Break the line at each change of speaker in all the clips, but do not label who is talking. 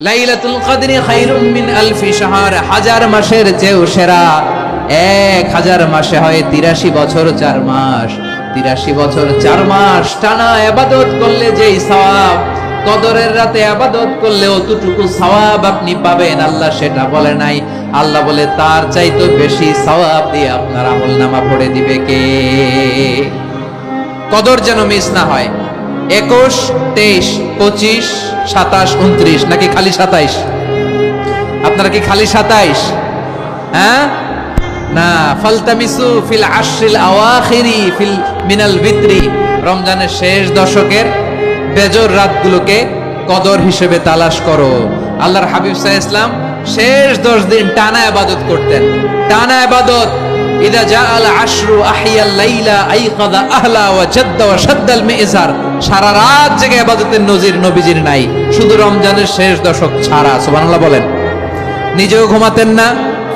লাইলাতুল কদরি খায়রুম মিন আলফি শাহর, হাজার মাসের চেয়েও সেরা। 1000 মাসে হয় 83 বছর 4 মাস। 83 বছর 4 মাস টানা ইবাদত করলে যেই সওয়াব, কদরের রাতে ইবাদত করলে অতটুকু সওয়াব আপনি পাবেন, আল্লাহ সেটা বলে নাই। আল্লাহ বলে তার চাইতে বেশি সওয়াব দিয়ে আপনার আমলনামা ভরে দিবে কে? কদর যেন মিস না হয়। 21, 23, 25, 27, 29 নাকি খালি 27? আপনারা কি খালি 27? হ্যাঁ না, ফালতামিসু ফিল আশরিল আওয়াখিরি ফিল মিনাল ভিতরি, রমজানের শেষ দশকের বেজর রাতগুলোকে কদর হিসেবে তালাশ করো। আল্লাহর হাবিব সাল্লাল্লাহু আলাইহি ওয়াসাল্লাম শেষ 10 দিন টানা ইবাদত করতেন, টানা ইবাদত। ইদা জাআল আশরু আহিয়াল লাইলা আইকাদা আহলা ওয়া জাদ্দা ওয়া শাদ্দাল মিজার, সারা রাত জেগে ইবাদতের নজির নবীজির নাই, শুধু রমজানের শেষ দশক ছাড়া। সুবহানাল্লাহ বলেন। নিজেও ঘুমাতেন না,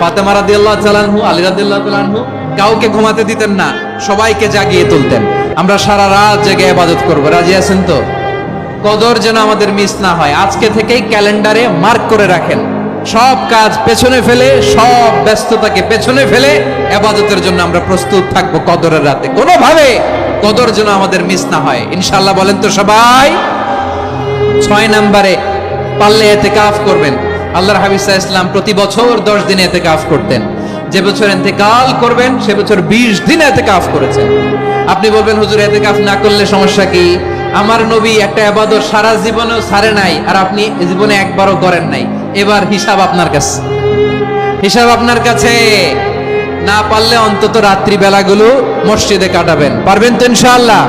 ফাতেমা রাদিয়াল্লাহু তাআলা আনহু, আলী রাদিয়াল্লাহু তাআলা আনহু কাউকে ঘুমাতে দিতেন না, সবাইকে জাগিয়ে তুলতেন। আমরা সারা রাত জেগে ইবাদত করব, রাজি আছেন তো? কদর যেন আমাদের মিস না হয়। আজকে থেকেই ক্যালেন্ডারে মার্ক করে রাখেন, সব কাজ পেছনে ফেলে, সব ব্যস্ততাকে পেছনে ফেলে ইবাদতের জন্য আমরা প্রস্তুত থাকবো কদরের রাতে। কোনোভাবে কদর যেন আমাদের মিস না হয়, ইনশাআল্লাহ। বলেন তো সবাই। 6 নম্বরে পারলে ইতিকাফ করবেন। আল্লাহর হাবিব সাল্লাল্লাহু আলাইহি ওয়াসাল্লাম প্রতি বছর 10 দিন ইতিকাফ করতেন। যে বছর ইন্তেকাল করবেন সে বছর 20 দিন ইতিকাফ করেছেন। আপনি বলবেন হুজুর ইতিকাফ না করলে সমস্যা কি? আমার নবী একটা ইবাদত সারা জীবনেও ছাড়ে নাই, আর আপনি জীবনে একবারও করেন নাই। এবার হিসাব আপনার কাছে, হিসাব আপনার কাছে। না পারলে অন্তত রাত্রি বেলাগুলো মসজিদে কাটাবেন। পারবেন তো ইনশাআল্লাহ?